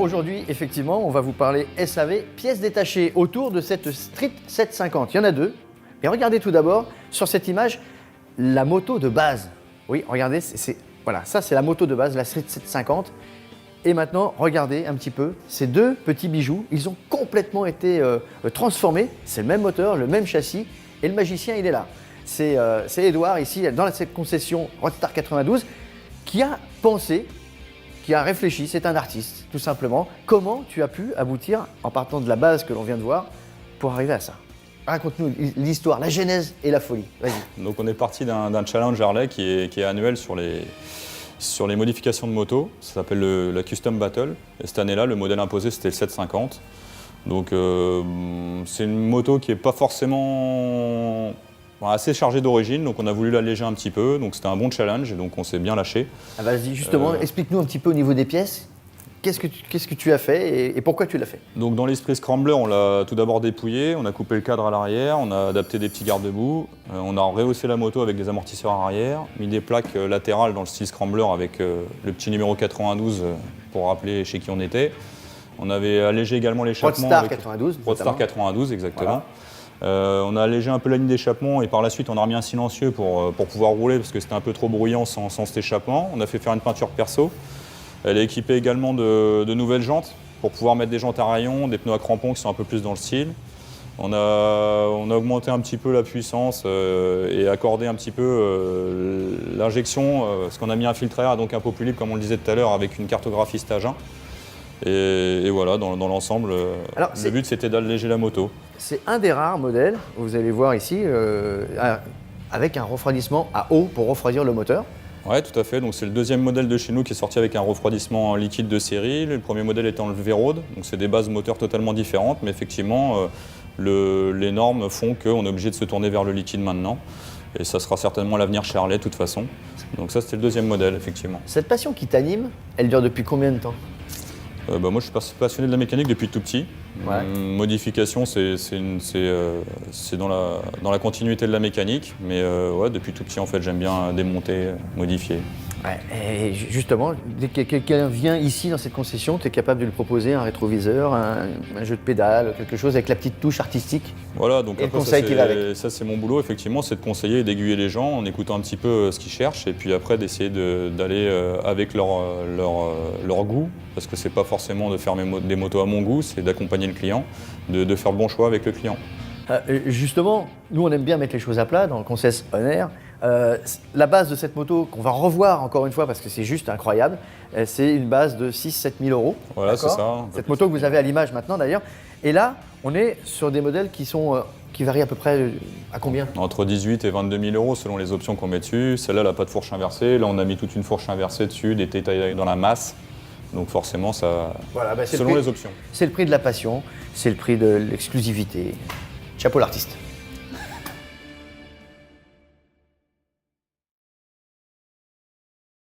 aujourd'hui, effectivement, on va vous parler SAV, pièces détachées autour de cette Street 750. Il y en a deux. Et regardez tout d'abord, sur cette image, la moto de base. Oui, regardez, voilà, ça c'est la moto de base, la Street 750. Et maintenant, regardez un petit peu, ces deux petits bijoux, ils ont complètement été transformés. C'est le même moteur, le même châssis, et le magicien, il est là. C'est Edouard, ici, dans cette concession Roadstar 92, qui a pensé, qui a réfléchi, c'est un artiste, tout simplement. Comment tu as pu aboutir, en partant de la base que l'on vient de voir, pour arriver à ça? Raconte-nous l'histoire, la genèse et la folie. Vas-y. Donc on est parti d'un challenge Harley qui est annuel sur les modifications de moto. Ça s'appelle la Custom Battle. Et cette année-là, le modèle imposé, c'était le 750. Donc c'est une moto qui n'est pas forcément assez chargée d'origine, donc on a voulu l'alléger un petit peu. Donc c'était un bon challenge et donc on s'est bien lâché. Ah, vas-y, justement, explique-nous un petit peu au niveau des pièces. Qu'est-ce que tu as fait et pourquoi tu l'as fait? Donc dans l'esprit Scrambler, on l'a tout d'abord dépouillé, on a coupé le cadre à l'arrière, on a adapté des petits garde-boue, on a rehaussé la moto avec des amortisseurs arrière, mis des plaques latérales dans le style Scrambler avec le petit numéro 92 pour rappeler chez qui on était. On avait allégé également l'échappement. Roadstar 92. Roadstar 92, exactement. Voilà. On a allégé un peu la ligne d'échappement et par la suite on a remis un silencieux pour pouvoir rouler parce que c'était un peu trop bruyant sans cet échappement. On a fait faire une peinture perso. Elle est équipée également de nouvelles jantes pour pouvoir mettre des jantes à rayons, des pneus à crampons qui sont un peu plus dans le style. On a augmenté un petit peu la puissance et accordé un petit peu l'injection, parce qu'on a mis un filtre à air, donc un peu plus libre comme on le disait tout à l'heure, avec une cartographie stage 1. Et voilà, dans l'ensemble, le but c'était d'alléger la moto. C'est un des rares modèles, vous allez voir ici, avec un refroidissement à eau pour refroidir le moteur. Oui, tout à fait. Donc c'est le deuxième modèle de chez nous qui est sorti avec un refroidissement liquide de série. Le premier modèle étant le V-Road. Donc c'est des bases moteurs totalement différentes, mais effectivement, les normes font qu'on est obligé de se tourner vers le liquide maintenant. Et ça sera certainement l'avenir chez Harley de toute façon. Donc ça, c'était le deuxième modèle, effectivement. Cette passion qui t'anime, elle dure depuis combien de temps? Moi, je suis passionné de la mécanique depuis tout petit. Ouais. Modification, c'est dans la continuité de la mécanique. Mais ouais, depuis tout petit, en fait, j'aime bien démonter, modifier. Ouais, et justement, dès que quelqu'un vient ici dans cette concession, tu es capable de lui proposer un rétroviseur, un jeu de pédale, quelque chose avec la petite touche artistique. Voilà, donc et après, le conseil qui va avec. Ça c'est mon boulot, effectivement, c'est de conseiller et d'aiguiller les gens en écoutant un petit peu ce qu'ils cherchent et puis après d'essayer d'aller avec leur goût, parce que c'est pas forcément de faire des motos à mon goût, c'est d'accompagner le client, de faire le bon choix avec le client. Justement, nous on aime bien mettre les choses à plat dans le Concess On Air. La base de cette moto, qu'on va revoir encore une fois parce que c'est juste incroyable, c'est une base de 6-7 000 euros. Voilà, c'est ça. Cette moto que vous avez à l'image maintenant d'ailleurs. Et là, on est sur des modèles qui varient à peu près à combien? Entre 18 et 22 000 euros selon les options qu'on met dessus. Celle-là, elle n'a pas de fourche inversée. Là, on a mis toute une fourche inversée dessus, des détails dans la masse. Donc forcément, ça, selon les options. C'est le prix de la passion, c'est le prix de l'exclusivité. Chapeau l'artiste.